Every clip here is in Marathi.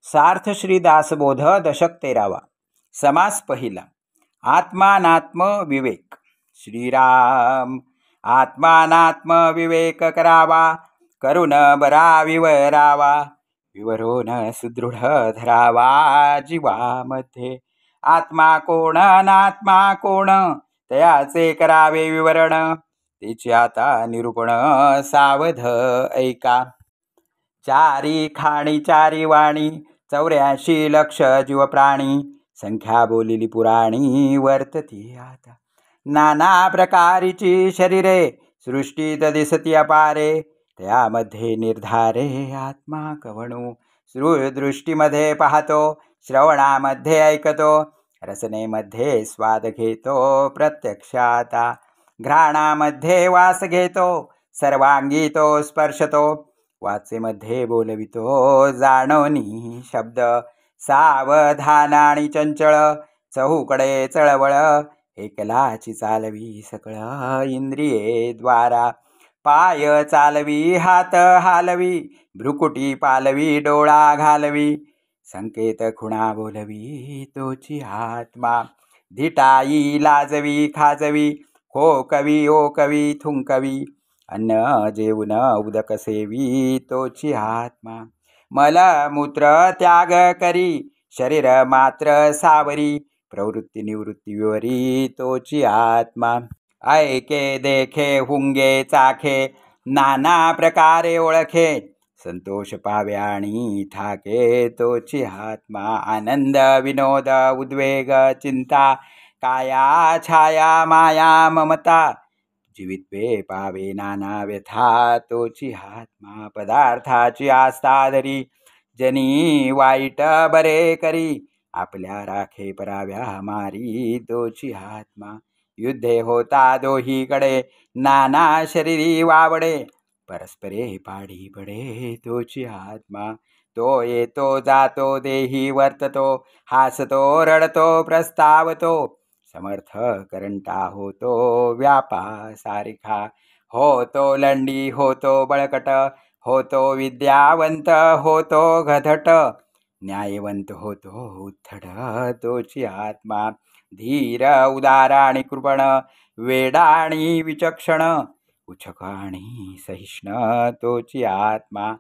सार्थ श्री दासबोध दशक 13वा. समास पहिला. आत्मानात्म विवेक. श्रीराम. आत्मानात्म विवेक करावा, करुण बरा विवरावा, विवरून सुदृढ धरावा जीवामध्ये. आत्मा कोण अनात्मा कोण, तयाचे करावे विवरण, तेची आता निरूपण सावध ऐका. चारी खाणी चारी वाणी, 84 लक्ष जीव प्राणी, संख्या बोलिली पुराणी वर्तती आता. नाना प्रकारीची शरीरे, सृष्टीत दिसती अपारे, त्यामध्ये निर्धारे आत्मा कवणू. दृष्टीमध्ये पाहतो, श्रवणामध्ये ऐकतो, रसनेमध्ये स्वाद घेतो प्रत्यक्षाता. घ्राणामध्ये वास घेतो, सर्वांगी तो स्पर्शतो, वाचेमध्ये बोलवितो जाणोनी शब्द. सावधान आणि चंचळ, चहूकडे चळवळ, एकलाची चालवी सकळ इंद्रिये द्वारा. पाय चालवी हात हालवी, भ्रुकुटी पालवी डोळा घालवी, संकेत खुणा बोलवी तोची आत्मा. धिटाई लाजवी खाजवी, खोकवी ओकवी थुंकवी, अन्न जेवून उदक सेवी तोची आत्मा. मलमूत्र त्याग करी, शरीर मात्र सावरी, प्रवृत्ती निवृत्ती विवरी तोची आत्मा. ऐके देखे हुंगे चाखे, नाना प्रकारे ओळखे, संतोष पावे आणि ठाके तोची आत्मा. आनंद विनोद उद्वेग चिंता, काया छाया माया ममता, जीवित्वे पावे नाना व्यथा तोची आत्मा. पदार्थाची आस्था धरी, जनी वाईट बरे करी, आपल्या राखे पराव्या मारी तोची आत्मा. युद्धे होता दोहीकडे, नाना शरीरी वावडे, परस्परे पाडी पडे तोची आत्मा. तो येतो जातो देही वर्ततो, हासतो रडतो प्रस्तावतो, समर्थ करंटा होतो व्यापा सारिखा. होतो लंडी होतो बळकट, होतो विद्यावंत होतो घधट, न्यायवंत होतो उद्धट तोची आत्मा. धीर उदार आणि कृपण, वेडा आणि विचक्षण, उचक आणि सहिष्ण तोची आत्मा.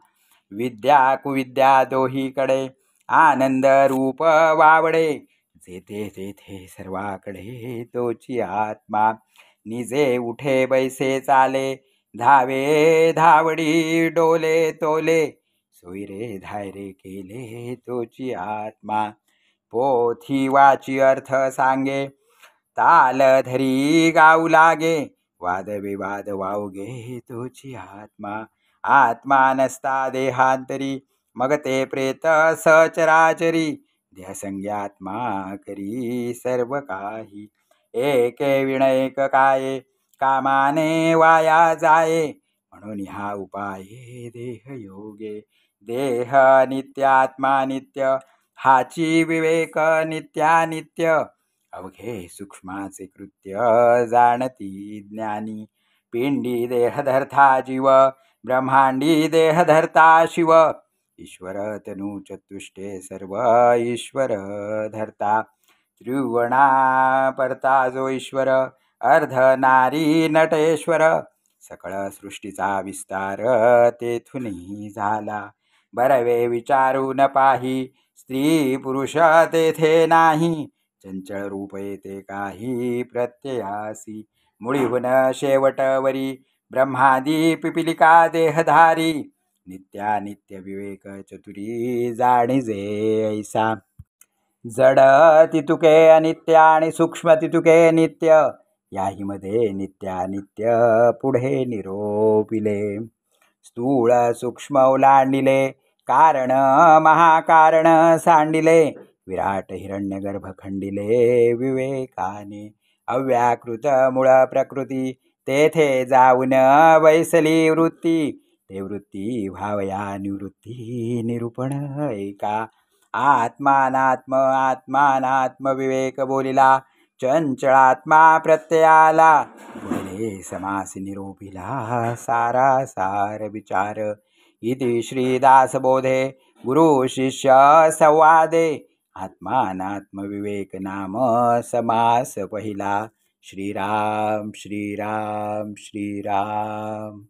विद्या कुविद्या दोहीकडे, आनंद रूप वावडे, जेथे तेथे सर्वाकडे तोची आत्मा. निजे उठे बैसे चाले, धावे धावडी डोले तोले, सोयरे धायरे केले तोची आत्मा. पोथी वाची अर्थ सांगे, ताल धरी गाऊ लागे, वाद विवाद वावगे तोची आत्मा. आत्मा नसता देहांतरी, मग ते प्रेत सचराचरी, देहसंज्ञात्मा करी सर्व काही. एके विणयक काये, कामाने वाया जाये, म्हणून हा उपाये देह योगे. देह नित्यात्मा नित्य, हाची विवेक नित्यानित्य, अवघे सूक्ष्माचे कृत्य जाणती ज्ञानी. पिंडी देह धरता जीव, ब्रह्मांडी देह धरता शिव, ईश्वर तनु चतुष्टे सर्व ईश्वर धरता. त्रिगुणा परता जो ईश्वर, अर्ध नारी नटेश्वर, सकळ सृष्टीचा विस्तार तेथुनी झाला. बरवे विचारू न पाही, स्त्री पुरुष तेथे नाही, चंचळ रूप येते काही प्रत्ययासी. मुळीहून शेवटवरी, ब्रह्मादी पिपिलिका देहधारी, नित्यानित्य विवेक चतुरी जाणीजे ऐसा. जड तितुके अनित्य आणि सूक्ष्म तितुके नित्य, याही मध्ये नित्यानित्य पुढे निरोपिले. स्थूळ सूक्ष्म ओलांडिले, कारण महाकारण सांडिले, विराट हिरण्यगर्भ खंडिले विवेकाने. अव्याकृत मूळ प्रकृती, तेथे जाऊन वैसली वृत्ती, ते वृत्ती भावया निवृत्ती निरूपण ऐका. आत्मानात्म आत्मानात्म विवेक बोलिला, चंचळात्मा प्रत्ययाला, बोले समास निरोपिला सारा सार विचार. इति श्रीदासबोधे गुरुशिष्य संवादे आत्मानात्मविवेक नाम समास पहिला. श्रीराम श्रीराम श्रीराम.